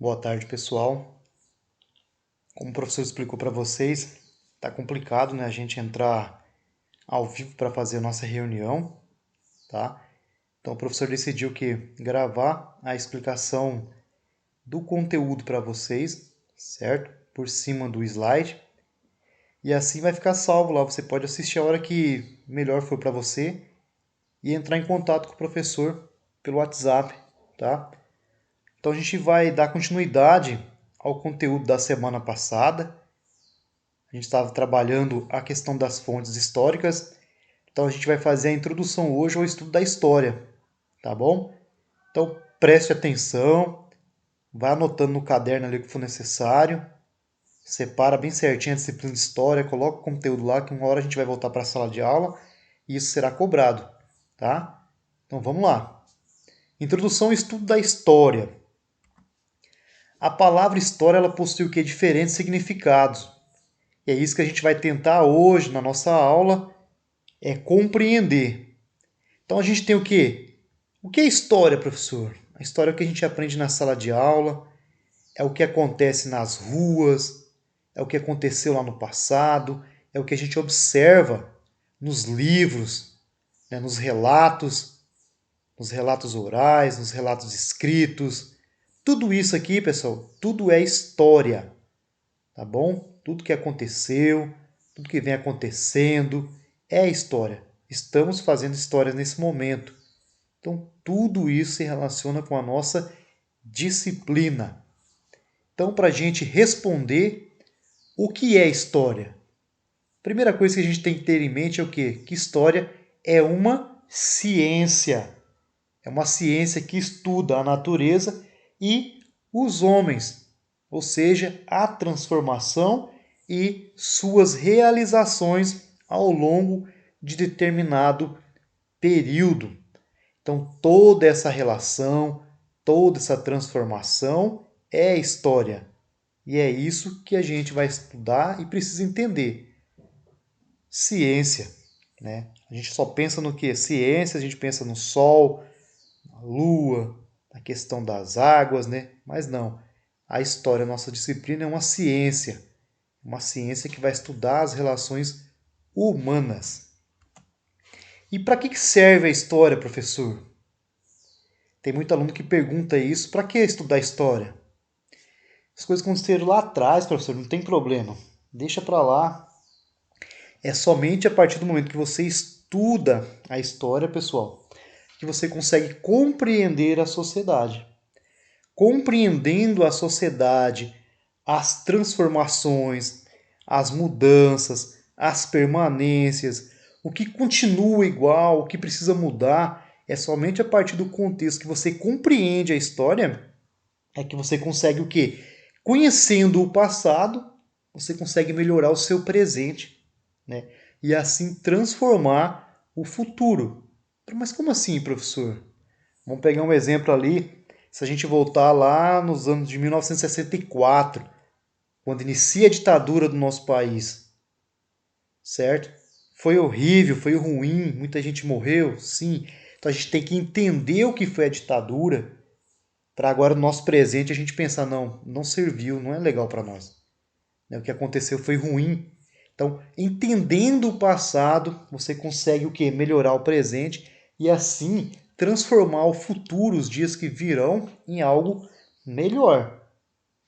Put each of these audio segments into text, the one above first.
Boa tarde, pessoal. Como o professor explicou para vocês, tá complicado, né, a gente entrar ao vivo para fazer a nossa reunião, tá? Então o professor decidiu que gravar a explicação do conteúdo para vocês, certo? Por cima do slide. E assim vai ficar salvo lá, você pode assistir a hora que melhor for para você e entrar em contato com o professor pelo WhatsApp, tá? Então a gente vai dar continuidade ao conteúdo da semana passada. A gente estava trabalhando a questão das fontes históricas, então a gente vai fazer a introdução hoje ao estudo da história, tá bom? Então preste atenção, vai anotando no caderno ali o que for necessário, separa bem certinho a disciplina de história, coloca o conteúdo lá que uma hora a gente vai voltar para a sala de aula e isso será cobrado, tá? Então vamos lá. Introdução ao estudo da história. A palavra história ela possui o que? Diferentes significados. E é isso que a gente vai tentar hoje na nossa aula, é compreender. Então a gente tem o quê? O que é história, professor? A história é o que a gente aprende na sala de aula, é o que acontece nas ruas, é o que aconteceu lá no passado, é o que a gente observa nos livros, né, nos relatos orais, nos relatos escritos. Tudo isso aqui, pessoal, tudo é história, tá bom? Tudo que aconteceu, tudo que vem acontecendo é história. Estamos fazendo história nesse momento. Então, tudo isso se relaciona com a nossa disciplina. Então, para a gente responder o que é história? Primeira coisa que a gente tem que ter em mente é o quê? Que história é uma ciência. É uma ciência que estuda a natureza e os homens, ou seja, a transformação e suas realizações ao longo de determinado período. Então, toda essa relação, toda essa transformação é história. E é isso que a gente vai estudar e precisa entender. Ciência, né? A gente só pensa no que? Ciência, a gente pensa no Sol, na Lua, na questão das águas, né? Mas não. A história, a nossa disciplina, é uma ciência que vai estudar as relações humanas. E para que serve a história, professor? Tem muito aluno que pergunta isso. Para que estudar história? As coisas que aconteceram lá atrás, professor, não tem problema. Deixa para lá. É somente a partir do momento que você estuda a história, pessoal, que você consegue compreender a sociedade. Compreendendo a sociedade, as transformações, as mudanças, as permanências, o que continua igual, o que precisa mudar, é somente a partir do contexto que você compreende a história é que você consegue o quê? Conhecendo o passado, você consegue melhorar o seu presente, né? E assim transformar o futuro. Mas como assim, professor? Vamos pegar um exemplo ali. Se a gente voltar lá nos anos de 1964, quando inicia a ditadura do nosso país, certo? Foi horrível, foi ruim, muita gente morreu, sim. Então a gente tem que entender o que foi a ditadura para agora no nosso presente a gente pensar, não, não serviu, não é legal para nós. O que aconteceu foi ruim. Então, entendendo o passado, você consegue o quê? Melhorar o presente e assim transformar o futuro, os dias que virão, em algo melhor,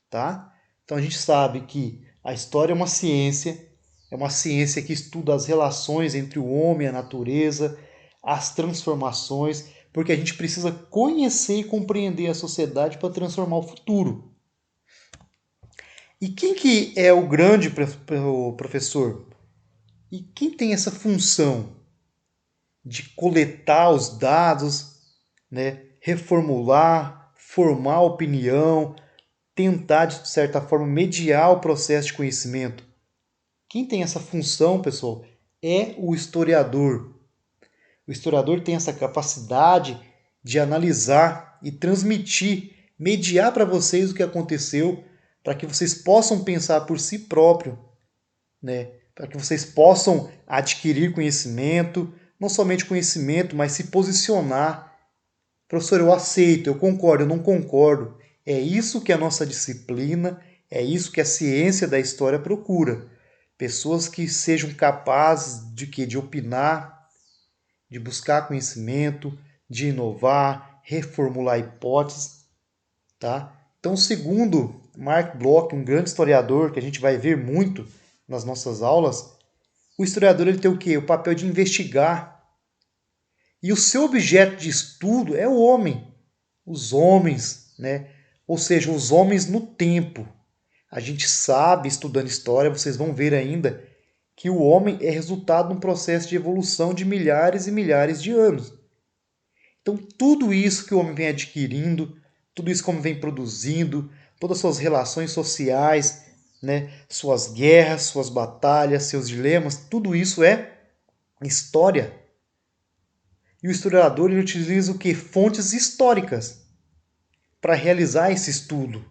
tá? Então a gente sabe que a história é uma ciência que estuda as relações entre o homem e a natureza, as transformações, porque a gente precisa conhecer e compreender a sociedade para transformar o futuro. E quem que é o grande professor? E quem tem essa função de coletar os dados, né, reformular, formar opinião, tentar, de certa forma, mediar o processo de conhecimento? Quem tem essa função, pessoal, é o historiador. O historiador tem essa capacidade de analisar e transmitir, mediar para vocês o que aconteceu, para que vocês possam pensar por si próprio, né? Para que vocês possam adquirir conhecimento, não somente conhecimento, mas se posicionar. Professor, eu aceito, eu concordo, eu não concordo. É isso que a nossa disciplina, é isso que a ciência da história procura. Pessoas que sejam capazes de quê? De opinar, de buscar conhecimento, de inovar, reformular hipóteses, tá? Então, segundo Mark Bloch, um grande historiador que a gente vai ver muito nas nossas aulas, o historiador ele tem o quê? O papel de investigar. E o seu objeto de estudo é o homem, os homens, né? Ou seja, os homens no tempo. A gente sabe, estudando história, vocês vão ver ainda, que o homem é resultado de um processo de evolução de milhares e milhares de anos. Então, tudo isso que o homem vem adquirindo, tudo isso que o homem vem produzindo, todas as suas relações sociais, né, suas guerras, suas batalhas, seus dilemas, tudo isso é história. E o historiador ele utiliza o que? Fontes históricas para realizar esse estudo.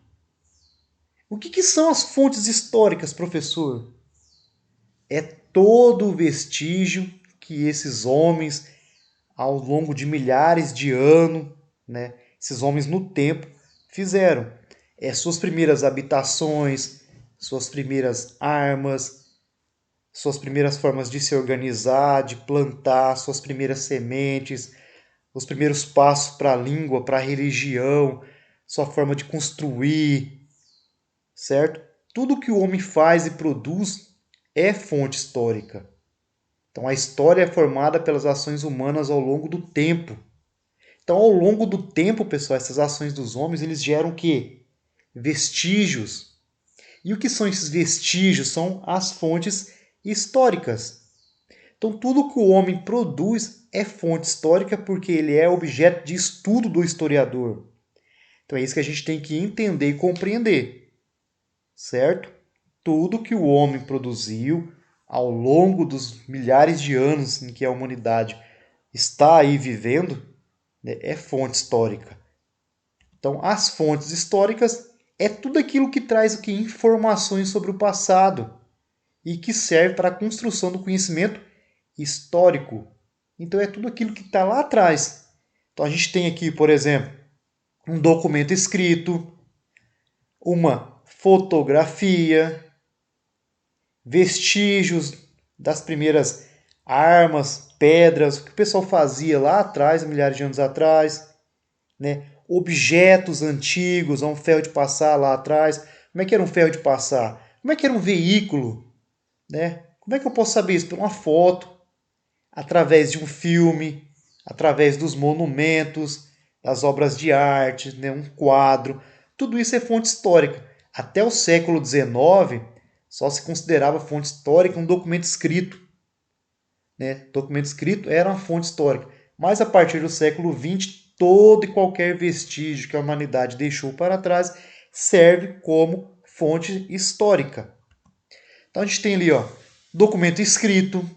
O que são as fontes históricas, professor? É todo o vestígio que esses homens, ao longo de milhares de anos, né, esses homens no tempo, fizeram. Suas primeiras habitações, suas primeiras armas, suas primeiras formas de se organizar, de plantar, suas primeiras sementes, os primeiros passos para a língua, para a religião, sua forma de construir, certo? Tudo que o homem faz e produz é fonte histórica. Então a história é formada pelas ações humanas ao longo do tempo. Então ao longo do tempo, pessoal, essas ações dos homens, eles geram o quê? Vestígios. E o que são esses vestígios? São as fontes históricas. Então tudo que o homem produz é fonte histórica porque ele é objeto de estudo do historiador. Então é isso que a gente tem que entender e compreender, certo? Tudo que o homem produziu ao longo dos milhares de anos em que a humanidade está aí vivendo, né, é fonte histórica. Então, as fontes históricas é tudo aquilo que traz o que? Informações sobre o passado e que serve para a construção do conhecimento histórico. Então, é tudo aquilo que está lá atrás. Então, a gente tem aqui, por exemplo, um documento escrito, uma fotografia, vestígios das primeiras armas, pedras, o que o pessoal fazia lá atrás, milhares de anos atrás, né? Objetos antigos, um ferro de passar lá atrás. Como é que era um ferro de passar? Como é que era um veículo? Né? Como é que eu posso saber isso? Por uma foto, através de um filme, através dos monumentos, das obras de arte, né? Um quadro. Tudo isso é fonte histórica. Até o século XIX, só se considerava fonte histórica um documento escrito. Né? Documento escrito era uma fonte histórica. Mas a partir do século XX, todo e qualquer vestígio que a humanidade deixou para trás serve como fonte histórica. Então a gente tem ali, ó, documento escrito,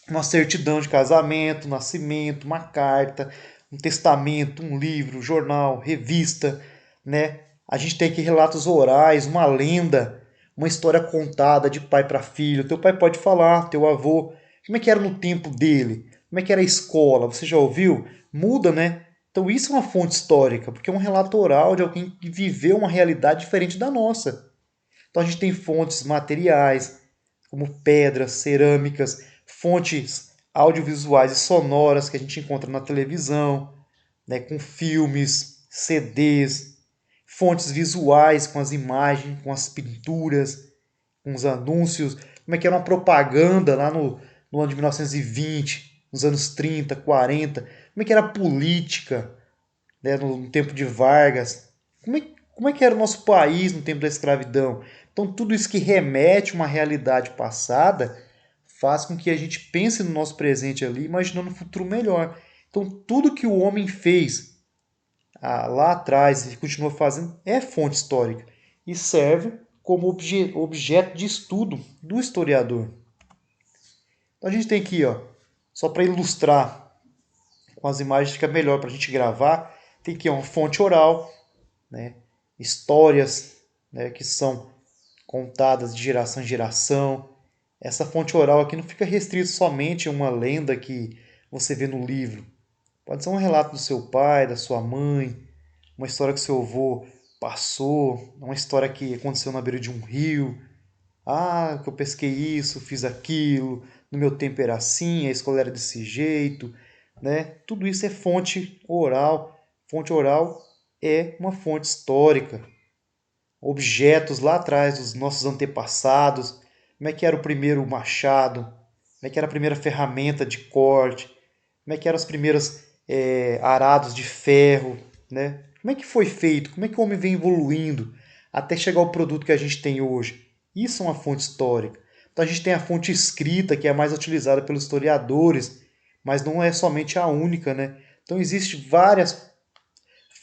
uma certidão de casamento, nascimento, uma carta, um testamento, um livro, jornal, revista, né? A gente tem aqui relatos orais, uma lenda, uma história contada de pai para filho. Teu pai pode falar, teu avô, como é que era no tempo dele? Como é que era a escola? Você já ouviu? Muda, né? Então isso é uma fonte histórica, porque é um relato oral de alguém que viveu uma realidade diferente da nossa. Então a gente tem fontes materiais, como pedras, cerâmicas, fontes audiovisuais e sonoras que a gente encontra na televisão, né, com filmes, CDs, fontes visuais com as imagens, com as pinturas, com os anúncios, como é que era uma propaganda lá no ano de 1920, nos anos 30, 40, como é que era a política, né, no tempo de Vargas, como é que era o nosso país no tempo da escravidão. Então tudo isso que remete a uma realidade passada faz com que a gente pense no nosso presente ali, imaginando um futuro melhor. Então tudo que o homem fez lá atrás e continua fazendo é fonte histórica e serve como objeto de estudo do historiador. Então a gente tem aqui, ó, só para ilustrar com as imagens fica melhor para a gente gravar, tem aqui uma fonte oral, né, histórias, né, que são contadas de geração em geração. Essa fonte oral aqui não fica restrito somente a uma lenda que você vê no livro. Pode ser um relato do seu pai, da sua mãe, uma história que seu avô passou, uma história que aconteceu na beira de um rio. Ah, que eu pesquei isso, fiz aquilo, no meu tempo era assim, a escola era desse jeito, né? Tudo isso é fonte oral. Fonte oral é uma fonte histórica. Objetos lá atrás dos nossos antepassados, como é que era o primeiro machado, como é que era a primeira ferramenta de corte, como é que eram os primeiros arados de ferro, né? Como é que foi feito, como é que o homem vem evoluindo até chegar ao produto que a gente tem hoje. Isso é uma fonte histórica. Então a gente tem a fonte escrita, que é a mais utilizada pelos historiadores, mas não é somente a única, né? Então existem várias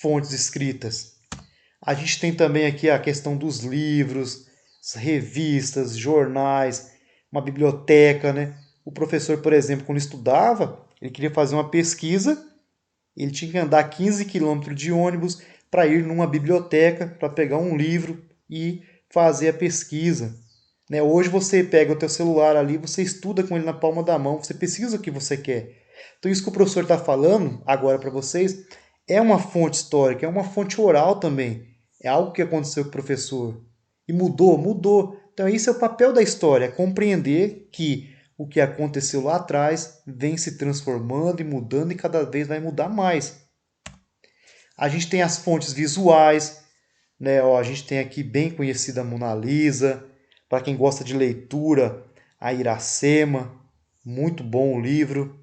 fontes escritas. A gente tem também aqui a questão dos livros, revistas, jornais, uma biblioteca, né? O professor, por exemplo, quando estudava, ele queria fazer uma pesquisa, ele tinha que andar 15 quilômetros de ônibus para ir numa biblioteca, para pegar um livro e fazer a pesquisa. Né? Hoje você pega o teu celular ali, você estuda com ele na palma da mão, você pesquisa o que você quer. Então isso que o professor está falando agora para vocês é uma fonte histórica, é uma fonte oral também. É algo que aconteceu com o professor. E mudou, mudou. Então esse é o papel da história, é compreender que o que aconteceu lá atrás vem se transformando e mudando e cada vez vai mudar mais. A gente tem as fontes visuais, né? Ó, a gente tem aqui bem conhecida a Mona Lisa, para quem gosta de leitura, a Iracema, muito bom o livro.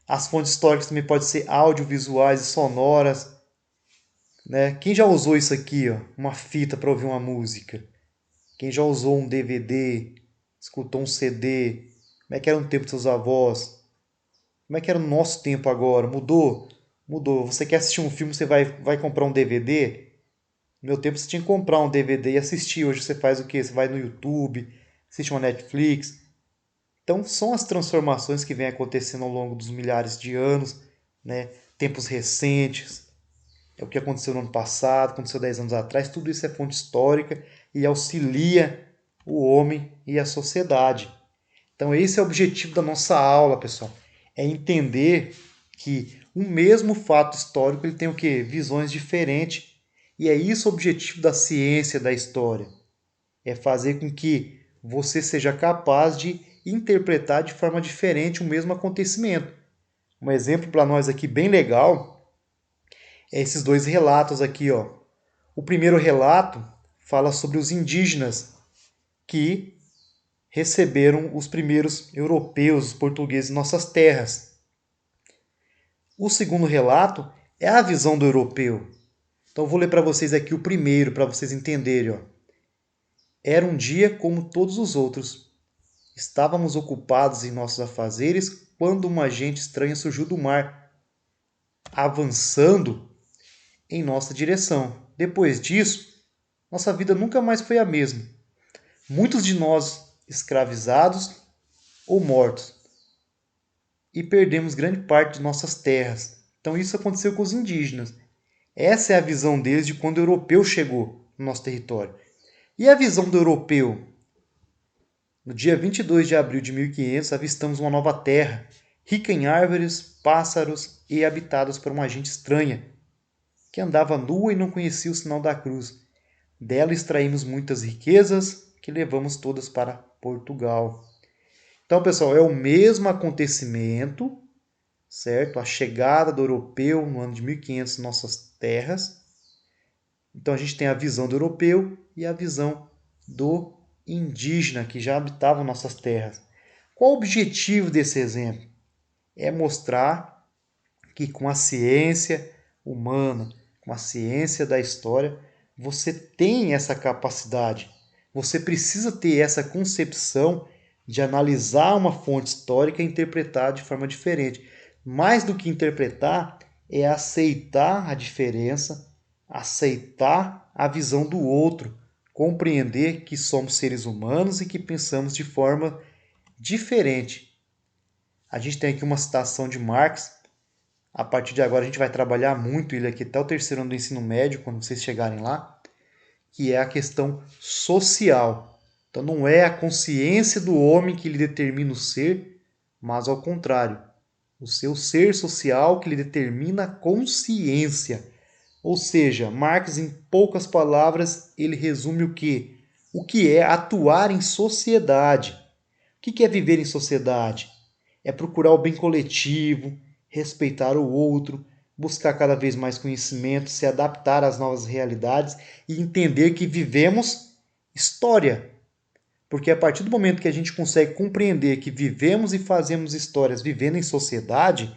As fontes históricas também podem ser audiovisuais e sonoras, né? Quem já usou isso aqui, ó, uma fita para ouvir uma música? Quem já usou um DVD, escutou um CD? Como é que era no tempo dos seus avós? Como é que era no nosso tempo agora? Mudou? Mudou. Você quer assistir um filme, você vai comprar um DVD? No meu tempo você tinha que comprar um DVD e assistir. Hoje você faz o quê? Você vai no YouTube, assiste uma Netflix. Então são as transformações que vêm acontecendo ao longo dos milhares de anos, né? Tempos recentes. É o que aconteceu no ano passado, aconteceu 10 anos atrás. Tudo isso é fonte histórica e auxilia o homem e a sociedade. Então esse é o objetivo da nossa aula, pessoal. É entender que o mesmo fato histórico ele tem o quê? Visões diferentes. E é isso o objetivo da ciência da história. É fazer com que você seja capaz de interpretar de forma diferente o mesmo acontecimento. Um exemplo para nós aqui bem legal é esses dois relatos aqui, ó. O primeiro relato fala sobre os indígenas que receberam os primeiros europeus, os portugueses, em nossas terras. O segundo relato é a visão do europeu. Então eu vou ler para vocês aqui o primeiro, para vocês entenderem. Ó. Era um dia como todos os outros. Estávamos ocupados em nossos afazeres quando uma gente estranha surgiu do mar, avançando em nossa direção. Depois disso, nossa vida nunca mais foi a mesma. Muitos de nós escravizados ou mortos. E perdemos grande parte de nossas terras. Então isso aconteceu com os indígenas. Essa é a visão deles de quando o europeu chegou no nosso território. E a visão do europeu? No dia 22 de abril de 1500, avistamos uma nova terra, rica em árvores, pássaros e habitadas por uma gente estranha, que andava nua e não conhecia o sinal da cruz. Dela extraímos muitas riquezas, que levamos todas para Portugal. Então, pessoal, é o mesmo acontecimento, certo? A chegada do europeu no ano de 1500 em nossas terras. Então, a gente tem a visão do europeu e a visão do indígena que já habitavam nossas terras. Qual o objetivo desse exemplo? É mostrar que com a ciência humana, com a ciência da história, você tem essa capacidade. Você precisa ter essa concepção de analisar uma fonte histórica e interpretar de forma diferente. Mais do que interpretar, é aceitar a diferença, aceitar a visão do outro, compreender que somos seres humanos e que pensamos de forma diferente. A gente tem aqui uma citação de Marx. A partir de agora a gente vai trabalhar muito ele aqui até o terceiro ano do ensino médio, quando vocês chegarem lá, que é a questão social. Então não é a consciência do homem que lhe determina o ser, mas ao contrário, o seu ser social que lhe determina a consciência. Ou seja, Marx, em poucas palavras, ele resume o quê? O que é atuar em sociedade. O que é viver em sociedade? É procurar o bem coletivo, respeitar o outro, buscar cada vez mais conhecimento, se adaptar às novas realidades e entender que vivemos história. Porque a partir do momento que a gente consegue compreender que vivemos e fazemos histórias vivendo em sociedade,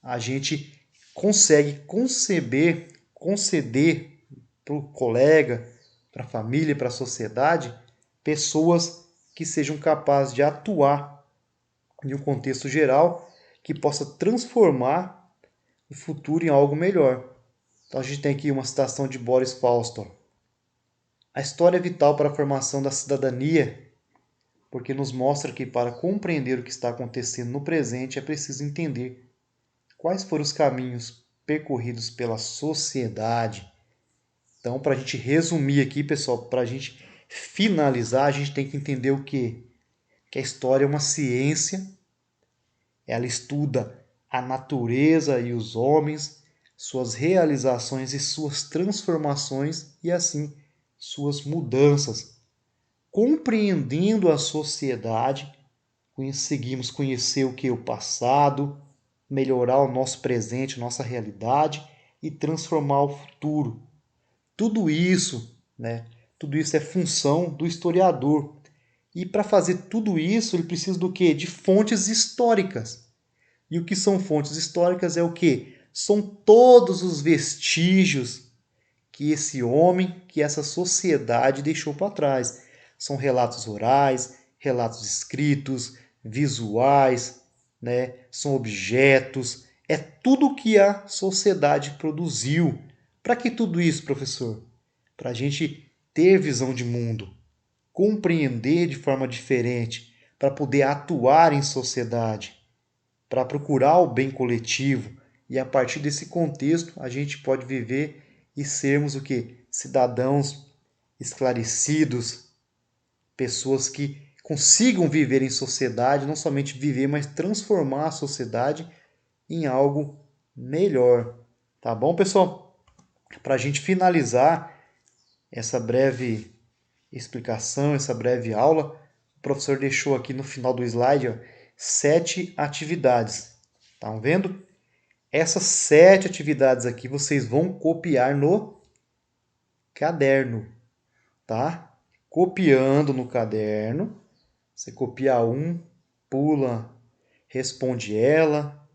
a gente consegue conceder para o colega, para a família, para a sociedade, pessoas que sejam capazes de atuar em um contexto geral que possa transformar o futuro em algo melhor. Então a gente tem aqui uma citação de Boris Falston. A história é vital para a formação da cidadania, porque nos mostra que para compreender o que está acontecendo no presente é preciso entender quais foram os caminhos percorridos pela sociedade. Então, para a gente resumir aqui, pessoal, para a gente finalizar, a gente tem que entender o quê? Que a história é uma ciência, ela estuda a natureza e os homens, suas realizações e suas transformações e, assim, suas mudanças. Compreendendo a sociedade, conseguimos conhecer o que é o passado, melhorar o nosso presente, nossa realidade e transformar o futuro. Tudo isso, né? Tudo isso é função do historiador. E para fazer tudo isso, ele precisa do quê? De fontes históricas. E o que são fontes históricas é o quê? São todos os vestígios que esse homem, que essa sociedade deixou para trás. São relatos orais, relatos escritos, visuais, né? São objetos, é tudo que a sociedade produziu. Para que tudo isso, professor? Para a gente ter visão de mundo, compreender de forma diferente, para poder atuar em sociedade, para procurar o bem coletivo. E a partir desse contexto, a gente pode viver e sermos o que? Cidadãos esclarecidos, pessoas que consigam viver em sociedade, não somente viver, mas transformar a sociedade em algo melhor. Tá bom, pessoal? Para a gente finalizar essa breve explicação, essa breve aula, o professor deixou aqui no final do slide 7 atividades. Estão vendo? Essas 7 atividades aqui vocês vão copiar no caderno, tá? Copiando no caderno, você copia um, pula, responde ela,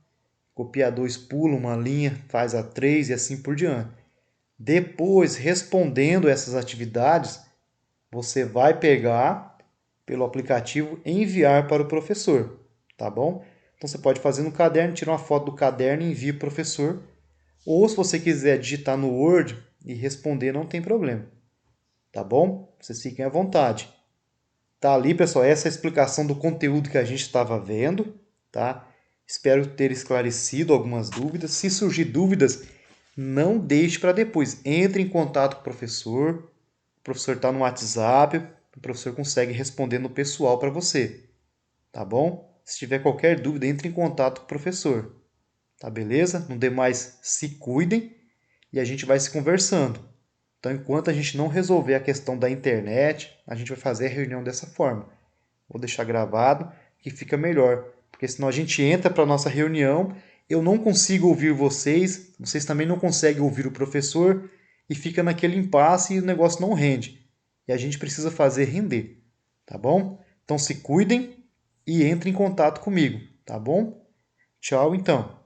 copia 2, pula uma linha, faz a 3 e assim por diante. Depois, respondendo essas atividades, você vai pegar pelo aplicativo e enviar para o professor, tá bom? Então você pode fazer no caderno, tirar uma foto do caderno e envia para o professor. Ou se você quiser digitar no Word e responder, não tem problema, tá bom? Vocês fiquem à vontade. Tá ali, pessoal, essa é a explicação do conteúdo que a gente estava vendo, tá? Espero ter esclarecido algumas dúvidas. Se surgir dúvidas, não deixe para depois. Entre em contato com o professor está no WhatsApp, o professor consegue responder no pessoal para você, tá bom? Se tiver qualquer dúvida, entre em contato com o professor, tá beleza? No demais, se cuidem e a gente vai se conversando. Então, enquanto a gente não resolver a questão da internet, a gente vai fazer a reunião dessa forma. Vou deixar gravado que fica melhor, porque senão a gente entra para a nossa reunião, eu não consigo ouvir vocês, vocês também não conseguem ouvir o professor e fica naquele impasse e o negócio não rende. E a gente precisa fazer render, tá bom? Então se cuidem e entrem em contato comigo, tá bom? Tchau então.